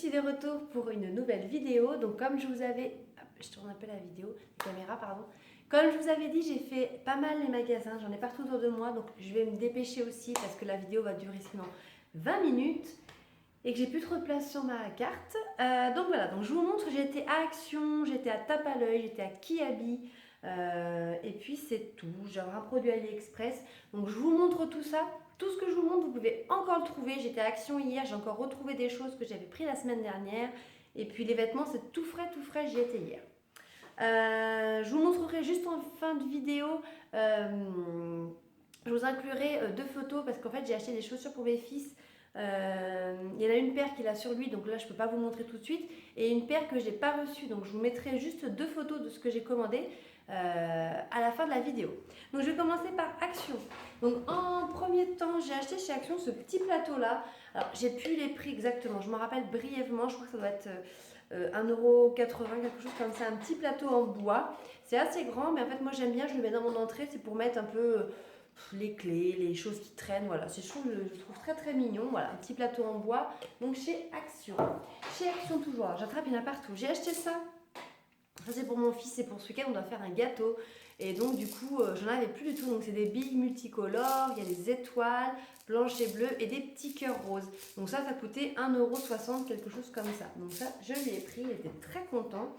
suis de retour pour une nouvelle vidéo. Donc comme je vous avais... Je tourne un peu la vidéo, la caméra, pardon. Comme je vous avais dit, j'ai fait pas mal les magasins, j'en ai partout autour de moi. Donc je vais me dépêcher aussi parce que la vidéo va durer sinon 20 minutes et que j'ai plus trop de place sur ma carte. Donc voilà, donc je vous montre, j'ai été à Action, j'étais à Tape à l'œil, j'étais à Kiabi. Et puis c'est tout, j'ai un produit AliExpress. Donc je vous montre tout ça. Tout ce que je vous montre, vous pouvez encore le trouver. J'étais à Action hier, j'ai encore retrouvé des choses que j'avais pris la semaine dernière. Et puis les vêtements, c'est tout frais, j'y étais hier. Je vous montrerai juste en fin de vidéo. Je vous inclurai deux photos parce qu'en fait j'ai acheté des chaussures pour mes fils. Il y en a une paire qu'il a sur lui, donc là je ne peux pas vous montrer tout de suite, et une paire que je n'ai pas reçue, donc je vous mettrai juste deux photos de ce que j'ai commandé à la fin de la vidéo. Donc je vais commencer par Action. Donc en premier temps, j'ai acheté chez Action ce petit plateau là. Alors j'ai plus les prix exactement, je me rappelle brièvement, je crois que ça doit être 1,80 €, quelque chose comme ça, un petit plateau en bois. C'est assez grand, mais en fait moi j'aime bien, je le mets dans mon entrée, c'est pour mettre un peu les clés, les choses qui traînent, voilà. Je trouve très mignon, voilà, un petit plateau en bois. Donc chez Action. Chez Action toujours, j'attrape, il y en a partout. J'ai acheté ça. Ça c'est pour mon fils et pour ce week-end on doit faire un gâteau. Et donc du coup j'en avais plus du tout. Donc c'est des billes multicolores, il y a des étoiles blanches et bleues et des petits cœurs roses. Donc ça coûtait 1,60 €, quelque chose comme ça. Donc ça je l'ai pris, il était très content.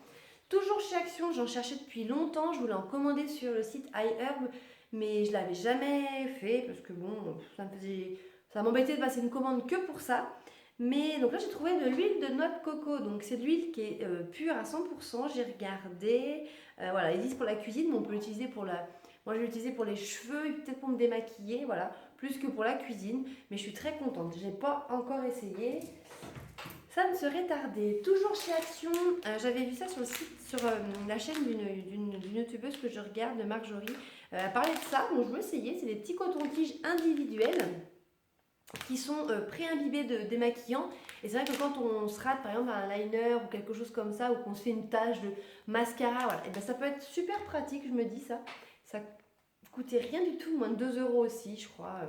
Toujours chez Action, j'en cherchais depuis longtemps. Je voulais en commander sur le site iHerb, mais je ne l'avais jamais fait parce que bon, ça m'embêtait de passer une commande que pour ça. Mais donc là, j'ai trouvé de l'huile de noix de coco. Donc c'est de l'huile qui est pure à 100%. J'ai regardé. Voilà, ils disent pour la cuisine, mais on peut l'utiliser pour la... Moi, je vais l'utiliser pour les cheveux et peut-être pour me démaquiller, voilà, plus que pour la cuisine. Mais je suis très contente. Je n'ai pas encore essayé. Ça ne serait tardé. Toujours chez Action, j'avais vu ça sur le site, sur la chaîne d'une youtubeuse que je regarde, de Marjorie. Elle parlait de ça, donc je vais essayer. C'est des petits cotons-tiges individuels qui sont pré-imbibés de démaquillants. Et c'est vrai que quand on se rate par exemple un liner ou quelque chose comme ça, ou qu'on se fait une tache de mascara, voilà, et ben ça peut être super pratique, je me dis ça. Ça coûtait rien du tout, moins de 2 € aussi, je crois.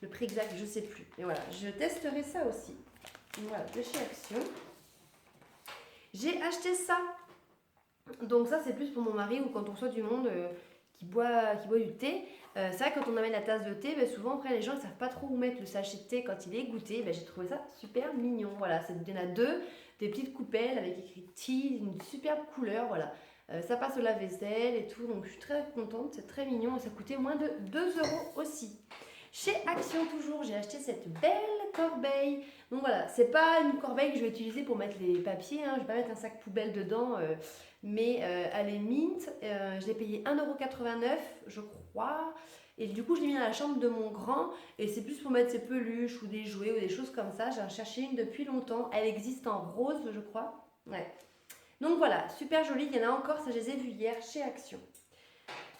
Le prix exact, je sais plus. Et voilà, je testerai ça aussi. Voilà, de chez Action. J'ai acheté ça. Donc ça, c'est plus pour mon mari ou quand on reçoit du monde qui boit du thé. C'est vrai que quand on amène la tasse de thé, souvent après les gens ne savent pas trop où mettre le sachet de thé quand il est goûté. J'ai trouvé ça super mignon. Voilà, il y en a deux, des petites coupelles avec écrit tea, une superbe couleur. Voilà. Ça passe au lave-vaisselle et tout, donc je suis très contente, c'est très mignon et ça coûtait moins de 2 € aussi. Chez Action toujours, j'ai acheté cette belle corbeille. Donc voilà, c'est pas une corbeille que je vais utiliser pour mettre les papiers, hein. Je vais pas mettre un sac poubelle dedans, mais elle est mint. Je l'ai payée 1,89 €, je crois. Et du coup, je l'ai mis dans la chambre de mon grand. Et c'est plus pour mettre ses peluches ou des jouets ou des choses comme ça. J'en cherchais une depuis longtemps. Elle existe en rose, je crois. Ouais. Donc voilà, super jolie. Il y en a encore, ça je les ai vues hier chez Action.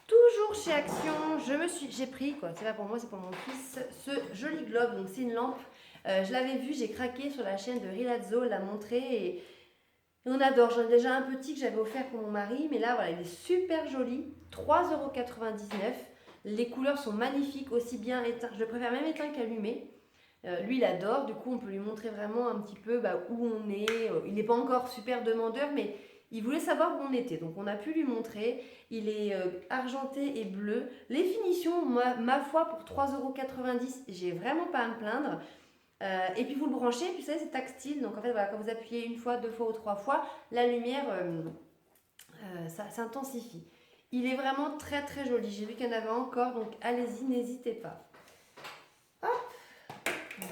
Toujours chez Action, j'ai pris, quoi, c'est pas pour moi, c'est pour mon fils, ce joli globe. Donc c'est une lampe. Je l'avais vu, j'ai craqué sur la chaîne de Rilazzo, elle l'a montré et on adore. J'en ai déjà un petit que j'avais offert pour mon mari, mais là voilà, il est super joli. 3,99 €. Les couleurs sont magnifiques, aussi bien éteintes. Je préfère même éteint qu'allumé. Lui, il adore. Du coup, on peut lui montrer vraiment un petit peu où on est. Il n'est pas encore super demandeur, mais il voulait savoir où on était. Donc, on a pu lui montrer. Il est argenté et bleu. Les finitions, ma foi, pour 3,90 €, j'ai vraiment pas à me plaindre. Et puis, vous le branchez. Et puis, ça, c'est tactile. Donc, en fait, voilà, quand vous appuyez une fois, deux fois ou trois fois, la lumière ça s'intensifie. Il est vraiment très joli. J'ai vu qu'il y en avait encore. Donc, allez-y, n'hésitez pas.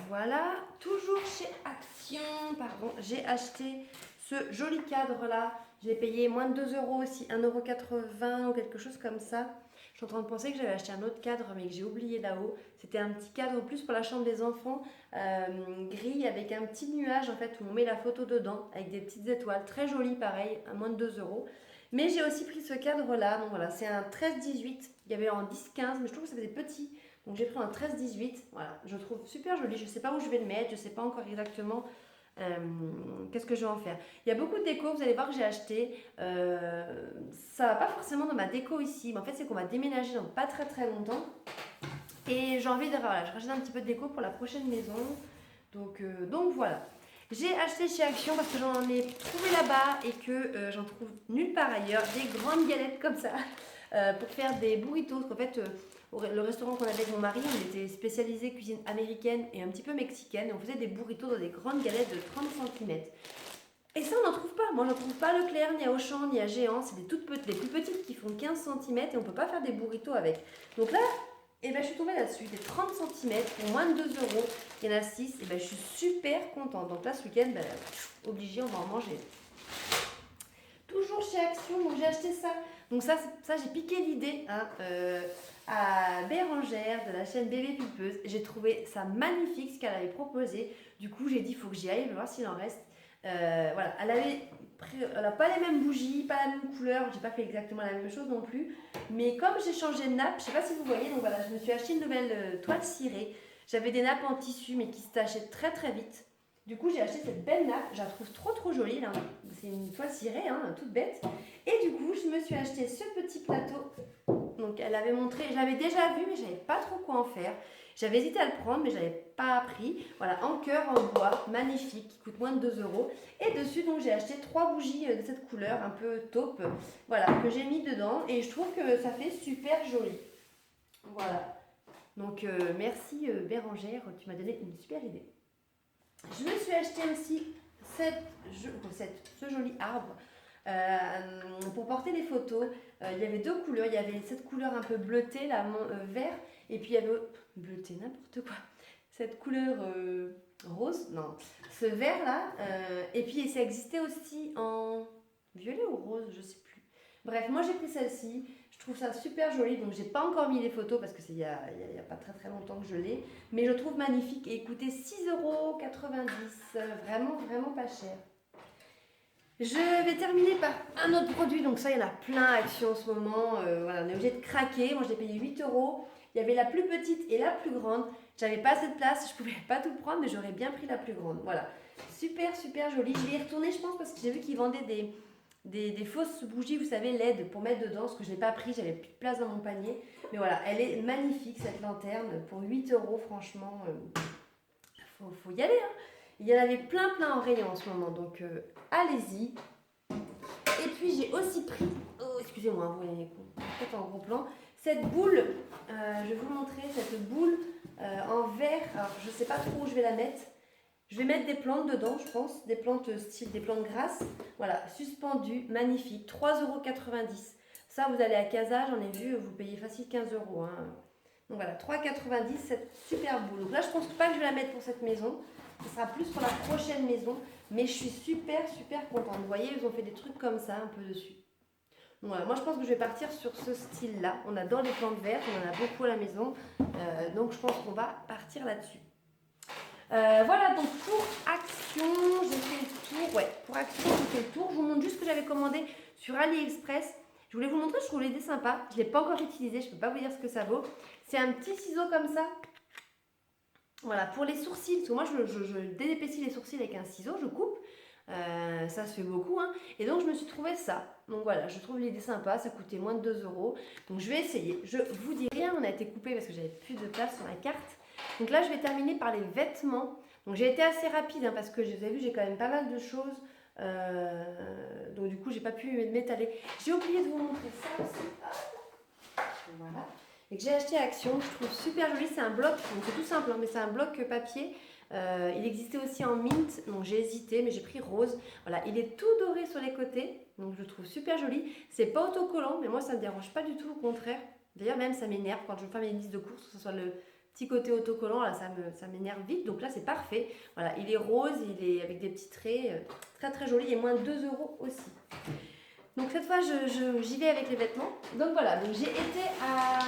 Voilà, toujours chez Action, pardon, j'ai acheté ce joli cadre là. Je l'ai payé moins de 2 € aussi, 1,80 € ou quelque chose comme ça. Je suis en train de penser que j'avais acheté un autre cadre mais que j'ai oublié là-haut. C'était un petit cadre plus pour la chambre des enfants, gris avec un petit nuage en fait où on met la photo dedans avec des petites étoiles. Très joli pareil, à moins de 2 €. Mais j'ai aussi pris ce cadre là, donc voilà, c'est un 13-18. Il y avait en 10-15 mais je trouve que ça faisait petit. Donc j'ai pris un 13-18, voilà, je trouve super joli. Je ne sais pas où je vais le mettre, je ne sais pas encore exactement qu'est-ce que je vais en faire. Il y a beaucoup de déco, vous allez voir que j'ai acheté. Ça va pas forcément dans ma déco ici, mais en fait c'est qu'on va déménager dans pas très longtemps. Et j'ai envie de, voilà, je rachète un petit peu de déco pour la prochaine maison. Donc voilà. J'ai acheté chez Action parce que j'en ai trouvé là-bas et que j'en trouve nulle part ailleurs. Des grandes galettes comme ça pour faire des burritos. En fait, le restaurant qu'on avait avec mon mari, on était spécialisé cuisine américaine et un petit peu mexicaine. Et on faisait des burritos dans des grandes galettes de 30 centimètres. Et ça, on n'en trouve pas. Moi, j'en trouve pas à Leclerc, ni à Auchan, ni à Géant. C'est des toutes petites, les plus petites qui font 15 centimètres et on peut pas faire des burritos avec. Donc là, et ben, je suis tombée là-dessus, des 30 centimètres pour moins de 2 euros. Il y en a 6, et ben, je suis super contente. Donc là, ce week-end, ben, obligé, on va en manger. Toujours chez Action, donc j'ai acheté ça. Donc ça j'ai piqué l'idée hein, à Bérangère de la chaîne Bébé Pulpeuse. J'ai trouvé ça magnifique ce qu'elle avait proposé. Du coup, j'ai dit, il faut que j'y aille, je vais voir s'il en reste. Voilà, elle n'a pas les mêmes bougies, pas la même couleur, j'ai pas fait exactement la même chose non plus, mais comme j'ai changé de nappe, je sais pas si vous voyez, donc voilà, je me suis acheté une nouvelle toile cirée. J'avais des nappes en tissu mais qui se tachaient très très vite. Du coup, j'ai acheté cette belle nappe, je la trouve trop jolie là. C'est une toile cirée, hein, toute bête. Et du coup, je me suis acheté ce petit plateau. Donc, elle avait montré, je l'avais déjà vu, mais je savais pas trop quoi en faire. J'avais hésité à le prendre, mais je n'avais pas pris. Voilà, en cœur, en bois, magnifique, qui coûte moins de 2 euros. Et dessus, donc, j'ai acheté 3 bougies de cette couleur, un peu taupe, voilà, que j'ai mis dedans. Et je trouve que ça fait super joli. Voilà. Donc, merci Bérangère, tu m'as donné une super idée. Je me suis acheté aussi ce joli arbre pour porter des photos. Il y avait deux couleurs. Il y avait cette couleur un peu bleutée, là, vert, et puis il y avait bleuté, n'importe quoi. Cette couleur rose, non, ce vert là, et puis ça existait aussi en violet ou rose, je sais plus. Bref, moi j'ai pris celle-ci. Je trouve ça super joli, donc j'ai pas encore mis les photos parce que c'est il y a pas très longtemps que je l'ai, mais je trouve magnifique et coûtait 6,90 €, vraiment pas cher. Je vais terminer par un autre produit, donc ça il y en a plein à Action en ce moment, voilà, on est obligé de craquer. Moi je l'ai payé 8 €, il y avait la plus petite et la plus grande, j'avais pas assez de place, je pouvais pas tout prendre mais j'aurais bien pris la plus grande, voilà, super jolie. Je vais y retourner je pense parce que j'ai vu qu'ils vendaient des fausses bougies, vous savez, LED pour mettre dedans, ce que je n'ai pas pris, j'avais plus de place dans mon panier. Mais voilà, elle est magnifique cette lanterne, pour 8 €, franchement, faut y aller. Hein. Il y en avait plein en rayon en ce moment, donc allez-y. Et puis j'ai aussi pris, oh excusez-moi, vous voyez, peut-être en gros plan, cette boule, je vais vous montrer, cette boule en verre, alors je ne sais pas trop où je vais la mettre. Je vais mettre des plantes dedans, je pense, des plantes style, des plantes grasses. Voilà, suspendues, magnifiques, 3,90 €. Ça, vous allez à Casa, j'en ai vu, vous payez facile 15 €. Hein. Donc voilà, 3,90 € cette super boule. Donc là, je pense pas que je vais la mettre pour cette maison. Ce sera plus pour la prochaine maison. Mais je suis super contente. Vous voyez, ils ont fait des trucs comme ça, un peu dessus. Donc voilà, moi, je pense que je vais partir sur ce style-là. On adore les plantes vertes, on en a beaucoup à la maison. Donc je pense qu'on va partir là-dessus. Voilà, donc pour Action, j'ai fait le tour. Ouais, pour Action, j'ai fait le tour. Je vous montre juste ce que j'avais commandé sur AliExpress. Je voulais vous montrer, je trouve l'idée sympa. Je ne l'ai pas encore utilisé, je ne peux pas vous dire ce que ça vaut. C'est un petit ciseau comme ça. Voilà, pour les sourcils. Parce que moi, je déépaissis les sourcils avec un ciseau, je coupe. Ça se fait beaucoup. Hein. Et donc, je me suis trouvé ça. Donc voilà, je trouve l'idée sympa. Ça coûtait moins de 2 €. Donc, je vais essayer. Je vous dis rien, on a été coupé parce que j'avais plus de place sur la carte. Donc là, je vais terminer par les vêtements. Donc j'ai été assez rapide hein, parce que je vous ai vu, j'ai quand même pas mal de choses. Donc du coup, j'ai pas pu m'étaler. J'ai oublié de vous montrer ça aussi. Hop. Voilà. Et que j'ai acheté à Action. Je trouve super joli. C'est un bloc. Donc c'est tout simple, hein, mais c'est un bloc papier. Il existait aussi en mint. Donc j'ai hésité, mais j'ai pris rose. Voilà. Il est tout doré sur les côtés. Donc je le trouve super joli. C'est pas autocollant, mais moi ça me dérange pas du tout. Au contraire. D'ailleurs, même ça m'énerve quand je fais mes listes de courses, que ce soit le petit côté autocollant, là ça m'énerve vite, donc là c'est parfait. Voilà, il est rose, il est avec des petits traits, très joli, et moins de 2 € aussi. Donc cette fois j'y vais avec les vêtements. Donc voilà, donc j'ai été à... Ah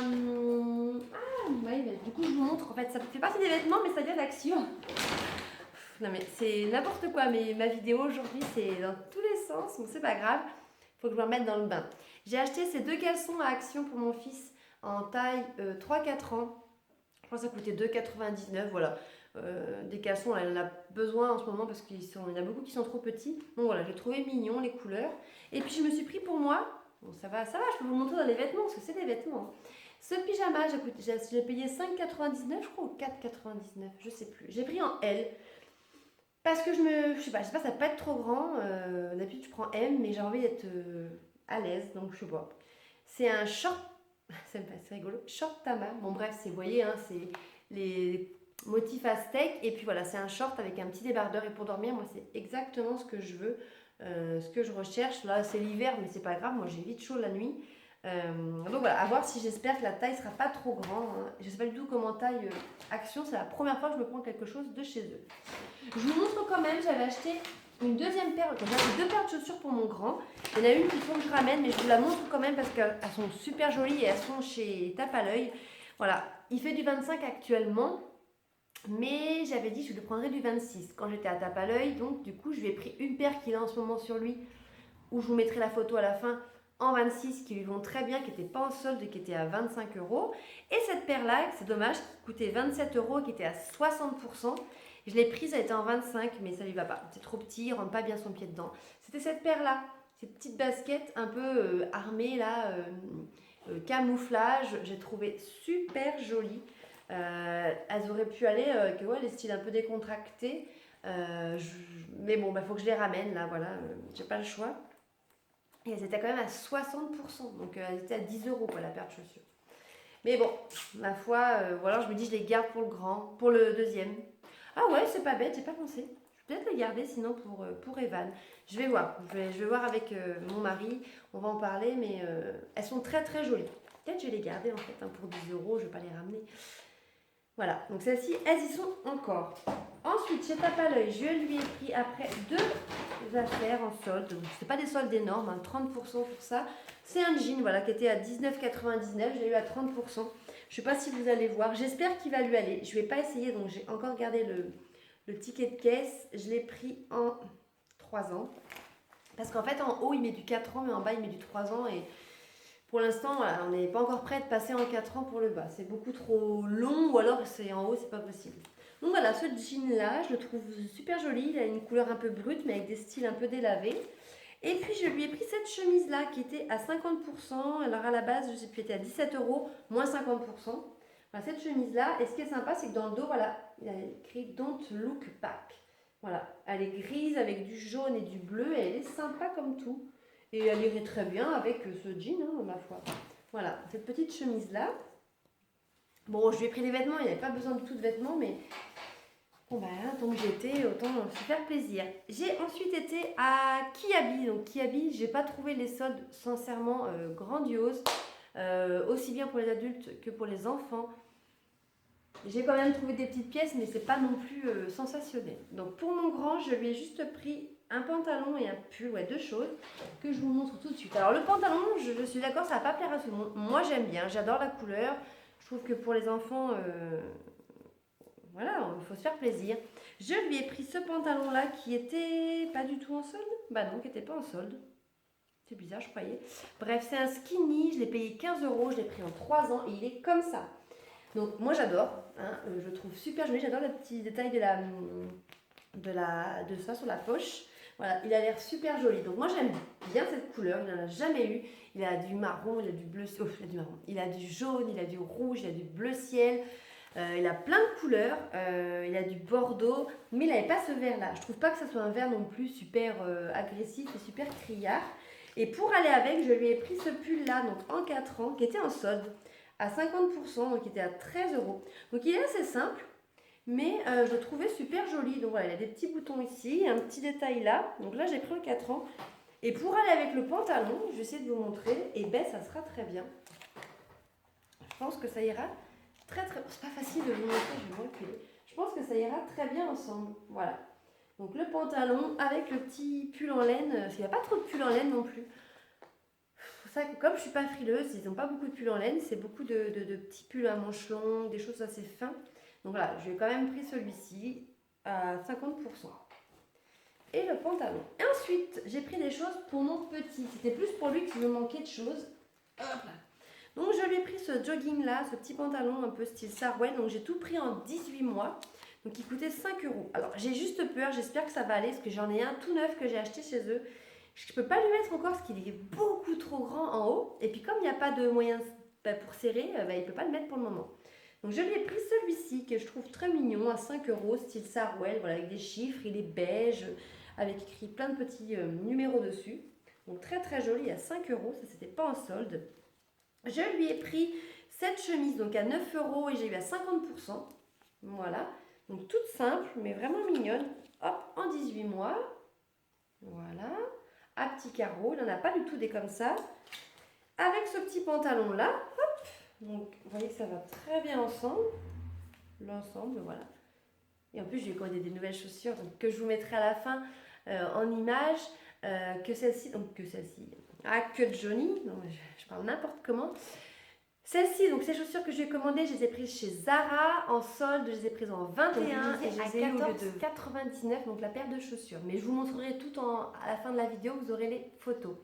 oui, du coup je vous montre, en fait ça fait partie des vêtements mais ça vient d'Action. Non mais c'est n'importe quoi, mais ma vidéo aujourd'hui c'est dans tous les sens, donc c'est pas grave, faut que je me remette dans le bain. J'ai acheté ces deux caleçons à Action pour mon fils en taille 3-4 ans. Je pense que ça coûtait 2,99 €, voilà. Des caleçons, elle en a besoin en ce moment parce qu'il y en a beaucoup qui sont trop petits. Donc voilà, j'ai trouvé mignon les couleurs. Et puis je me suis pris pour moi, bon ça va, je peux vous montrer dans les vêtements parce que c'est des vêtements. Ce pyjama, j'ai payé 5,99 € je crois ou 4,99 €, je sais plus. J'ai pris en L. Parce que je sais pas, j'espère que ça va pas être trop grand. D'habitude, je prends M, mais j'ai envie d'être à l'aise, donc je sais pas. C'est un short, c'est rigolo, short tama. Bon, bref, vous voyez, hein, c'est les motifs aztèques. Et puis voilà, c'est un short avec un petit débardeur. Et pour dormir, moi, c'est exactement ce que je veux, ce que je recherche. Là, c'est l'hiver, mais c'est pas grave. Moi, j'ai vite chaud la nuit. Donc voilà, à voir si j'espère que la taille sera pas trop grande. Hein. Je sais pas du tout comment taille Action. C'est la première fois que je me prends quelque chose de chez eux. Je vous montre quand même, j'avais acheté une deuxième paire, j'avais deux paires de chaussures pour mon grand. Il y en a une qu'il faut que je ramène, mais je vous la montre quand même parce qu'elles sont super jolies et elles sont chez Tape à l'œil. Voilà, il fait du 25 actuellement, mais j'avais dit que je le prendrais du 26 quand j'étais à Tape à l'œil. Donc du coup, je lui ai pris une paire qu'il a en ce moment sur lui, où je vous mettrai la photo à la fin, en 26, qui lui vont très bien, qui n'était pas en solde et qui était à 25 euros. Et cette paire-là, c'est dommage, qui coûtait 27 euros, qui était à 60%. Je l'ai prise, elle était en 25, mais ça lui va pas. C'est trop petit, il rentre pas bien son pied dedans. C'était cette paire-là, cette petite basket un peu armée là, camouflage. J'ai trouvé super jolie. Elles auraient pu aller avec les styles un peu décontractés. Mais bon, faut que je les ramène là, voilà. J'ai pas le choix. Et elles étaient quand même à 60%. Donc elles étaient à 10 euros quoi, la paire de chaussures. Mais bon, ma foi, voilà, je me dis je les garde pour le grand, pour le deuxième. Ah ouais, c'est pas bête, j'ai pas pensé. Je vais peut-être les garder sinon pour Evan. Je vais voir. Je vais voir avec mon mari. On va en parler, mais elles sont très très jolies. Peut-être je vais les garder en fait pour 10 euros. Je vais pas les ramener. Voilà, donc celles-ci, elles y sont encore. Ensuite, chez Tape à l'œil, je lui ai pris après deux affaires en solde. Donc, c'est pas des soldes énormes, hein, 30% pour ça. C'est un jean voilà, qui était à 19,99. Je l'ai eu à 30%. Je sais pas si vous allez voir. J'espère qu'il va lui aller. Je vais pas essayer, donc j'ai encore gardé le ticket de caisse. Je l'ai pris en 3 ans. Parce qu'en fait, en haut, il met du 4 ans, mais en bas, il met du 3 ans. Et pour l'instant, voilà, on n'est pas encore prêt de passer en 4 ans pour le bas. C'est beaucoup trop long, ou alors c'est en haut, c'est pas possible. Donc voilà, ce jean-là, je le trouve super joli. Il a une couleur un peu brute, mais avec des styles un peu délavés. Et puis je lui ai pris cette chemise-là qui était à 50%. Alors à la base, je sais plus, elle était à 17 euros, moins 50%. Voilà, cette chemise-là. Et ce qui est sympa, c'est que dans le dos, voilà, il y a écrit Don't Look Back. Voilà, elle est grise avec du jaune et du bleu et elle est sympa comme tout. Et elle irait très bien avec ce jean, hein, ma foi. Voilà, cette petite chemise-là. Bon, je lui ai pris des vêtements, il n'y avait pas besoin du tout de vêtements, mais bon, tant que j'y étais, autant se faire plaisir. J'ai ensuite été à Kiabi. Donc Kiabi, j'ai pas trouvé les soldes sincèrement grandioses, aussi bien pour les adultes que pour les enfants. J'ai quand même trouvé des petites pièces, mais c'est pas non plus sensationnel. Donc pour mon grand, je lui ai juste pris un pantalon et un pull, deux choses que je vous montre tout de suite. Alors le pantalon, je suis d'accord, ça va pas plaire à tout le monde. Moi j'aime bien, j'adore la couleur. Je trouve que pour les enfants, voilà, il faut se faire plaisir. Je lui ai pris ce pantalon là qui était pas du tout en solde. Bah non, qui était pas en solde. C'est bizarre, je croyais. Bref, c'est un skinny, je l'ai payé 15 euros, je l'ai pris en 3 ans et il est comme ça. Donc moi j'adore, hein, je trouve super joli, j'adore le petit détail de ça sur la poche. Voilà, il a l'air super joli. Donc moi j'aime bien cette couleur, il n'en a jamais eu. Il a du marron, il a du bleu, il a du marron, il a du jaune, il a du rouge, il a du bleu ciel. Il a plein de couleurs, il a du bordeaux, mais il n'avait pas ce vert là. Je trouve pas que ça soit un vert non plus super agressif et super criard. Et pour aller avec, je lui ai pris ce pull là, donc en 4 ans, qui était en solde à 50%, donc il était à 13 euros. Donc il est assez simple, mais je le trouvais super joli. Donc voilà, il a des petits boutons ici, un petit détail là. Donc là j'ai pris en 4 ans. Et pour aller avec le pantalon, je vais essayer de vous montrer, et ben ça sera très bien. Je pense que ça ira très très... C'est pas facile de vous montrer, je vais me reculer. Je pense que ça ira très bien ensemble. Voilà. Donc le pantalon avec le petit pull en laine, parce qu'il n'y a pas trop de pull en laine non plus. Ça, comme je ne suis pas frileuse, ils n'ont pas beaucoup de pulls en laine, c'est beaucoup de petits pulls à manches longues, des choses assez fins. Donc voilà, j'ai quand même pris celui-ci à 50%. Et le pantalon. Et ensuite, j'ai pris des choses pour mon petit. C'était plus pour lui qu'il me manquait de choses. Hop là. Donc je lui ai pris ce jogging là, ce petit pantalon un peu style sarouel. Donc j'ai tout pris en 18 mois. Donc il coûtait 5 euros. Alors j'ai juste peur, j'espère que ça va aller, parce que j'en ai un tout neuf que j'ai acheté chez eux. Je ne peux pas lui mettre encore parce qu'il est beaucoup trop grand en haut. Et puis comme il n'y a pas de moyen pour serrer, il ne peut pas le mettre pour le moment. Donc je lui ai pris celui-ci que je trouve très mignon à 5 euros, style Sarouel, voilà, avec des chiffres, il est beige, avec écrit plein de petits numéros dessus. Donc très très joli à 5 euros, ça c'était pas en solde. Je lui ai pris cette chemise donc à 9 euros et j'ai eu à 50%. Voilà, donc toute simple mais vraiment mignonne. Hop, en 18 mois. Voilà, à petits carreaux, il n'en a pas du tout des comme ça. Avec ce petit pantalon là, hop, donc vous voyez que ça va très bien ensemble. L'ensemble, voilà. Et en plus, je lui ai commandé des nouvelles chaussures donc, que je vous mettrai à la fin en image. Que celle-ci, donc que celle-ci, que Johnny, donc je parle n'importe comment. Celle-ci, donc ces chaussures que je lui ai commandées, je les ai prises chez Zara en solde, je les ai prises en 21 et je les ai eues au lieu de 99, donc la paire de chaussures. Mais je vous montrerai tout à la fin de la vidéo, vous aurez les photos.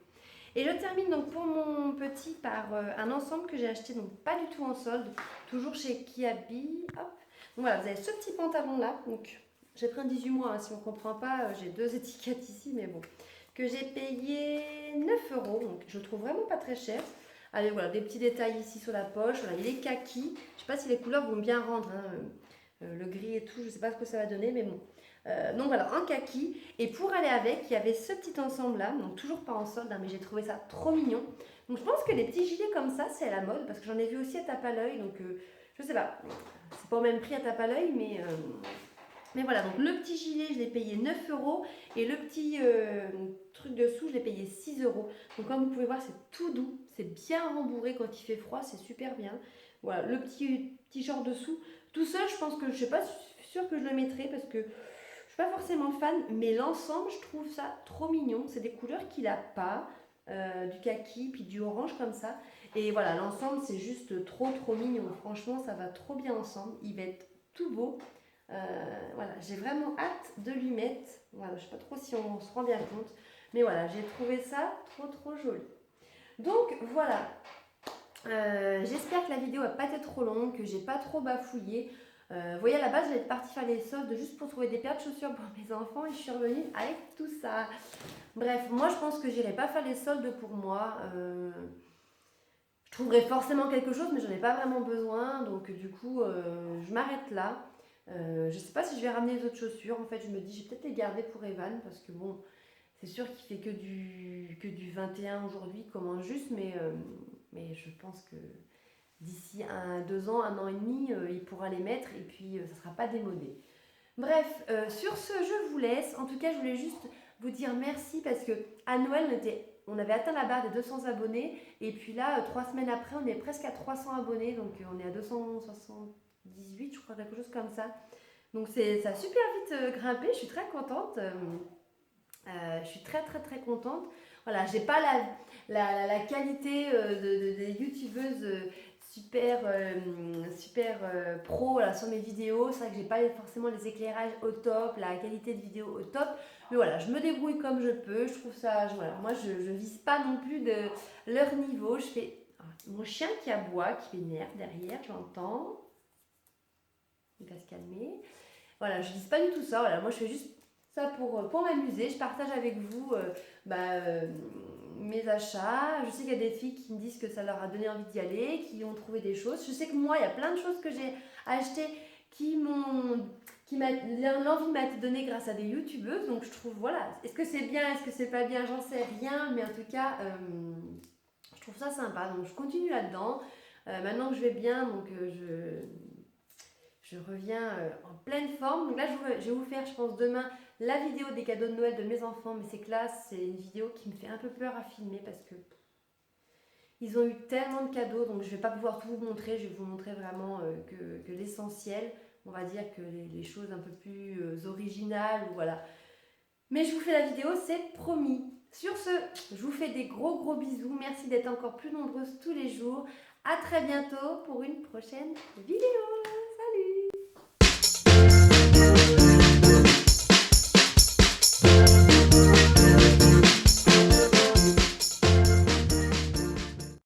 Et je termine donc pour mon petit par un ensemble que j'ai acheté, donc pas du tout en solde, toujours chez Kiabi. Hop. Donc voilà, vous avez ce petit pantalon là, donc j'ai pris un 18 mois, hein, si on ne comprend pas, j'ai 2 étiquettes ici, mais bon, que j'ai payé 9 euros, donc je le trouve vraiment pas très cher. Allez, voilà, des petits détails ici sur la poche, voilà, il est kaki, je ne sais pas si les couleurs vont bien rendre, hein, le gris et tout, je ne sais pas ce que ça va donner, mais bon. Donc voilà, en kaki. Et pour aller avec, il y avait ce petit ensemble là, donc toujours pas en solde, hein, mais j'ai trouvé ça trop mignon. Donc je pense que les petits gilets comme ça, c'est à la mode, parce que j'en ai vu aussi à tape à l'œil, donc je sais pas, c'est pas au même prix à tape à l'œil, mais voilà, donc le petit gilet, je l'ai payé 9 euros et le petit truc dessous, je l'ai payé 6 euros. Donc comme vous pouvez voir, c'est tout doux, c'est bien rembourré quand il fait froid, c'est super bien. Voilà, le petit t-shirt dessous. Tout seul, je pense que je ne suis pas sûre que je le mettrai parce que je ne suis pas forcément fan, mais l'ensemble, je trouve ça trop mignon. C'est des couleurs qu'il n'a pas, du kaki, puis du orange comme ça. Et voilà, l'ensemble, c'est juste trop mignon. Franchement, ça va trop bien ensemble. Il va être tout beau. Voilà, j'ai vraiment hâte de lui mettre. Voilà, je ne sais pas trop si on se rend bien compte, mais voilà, j'ai trouvé ça trop joli. Donc voilà, j'espère que la vidéo va pas être trop longue, que j'ai pas trop bafouillé. Vous voyez, à la base, j'étais partie faire les soldes juste pour trouver des paires de chaussures pour mes enfants et je suis revenue avec tout ça. Bref, moi je pense que j'irai pas faire les soldes pour moi. Je trouverai forcément quelque chose, mais j'en ai pas vraiment besoin, donc du coup, je m'arrête là. Je sais pas si je vais ramener les autres chaussures. En fait, je me dis, je vais peut-être les garder pour Evan parce que bon, c'est sûr qu'il fait que du 21 aujourd'hui, comment juste, mais je pense que d'ici 2 ans, 1 an et demi, il pourra les mettre et puis ça sera pas démodé. Bref, sur ce, je vous laisse. En tout cas, je voulais juste vous dire merci parce que à Noël, on avait atteint la barre des 200 abonnés et puis là, 3 semaines après, on est presque à 300 abonnés, donc on est à 278, je crois, quelque chose comme ça. Donc ça a super vite grimpé, je suis très contente. Je suis très contente. Voilà, j'ai pas la qualité des youtubeuses super pro là, sur mes vidéos. C'est vrai que j'ai pas forcément les éclairages au top, la qualité de vidéo au top. Mais voilà, je me débrouille comme je peux. Je trouve ça, voilà, moi je vise pas non plus de leur niveau. Je fais mon chien qui aboie, qui m'énerve derrière, j'entends. Il va se calmer. Voilà, je vise pas du tout ça. Voilà, moi je fais juste ça pour m'amuser. Je partage avec vous mes achats. Je sais qu'il y a des filles qui me disent que ça leur a donné envie d'y aller, qui ont trouvé des choses. Je sais que moi, il y a plein de choses que j'ai achetées l'envie m'a été donnée grâce à des youtubeuses. Donc je trouve, voilà, est-ce que c'est bien, est-ce que c'est pas bien, j'en sais rien. Mais en tout cas, je trouve ça sympa. Donc je continue là-dedans. Maintenant que je vais bien, donc je reviens en pleine forme. Donc là, je vais vous faire, je pense, demain, la vidéo des cadeaux de Noël de mes enfants. Mais c'est que là, c'est une vidéo qui me fait un peu peur à filmer parce que ils ont eu tellement de cadeaux. Donc je ne vais pas pouvoir tout vous montrer. Je vais vous montrer vraiment que l'essentiel. On va dire que les choses un peu plus originales. Voilà. Mais je vous fais la vidéo, c'est promis. Sur ce, je vous fais des gros bisous. Merci d'être encore plus nombreuses tous les jours. À très bientôt pour une prochaine vidéo.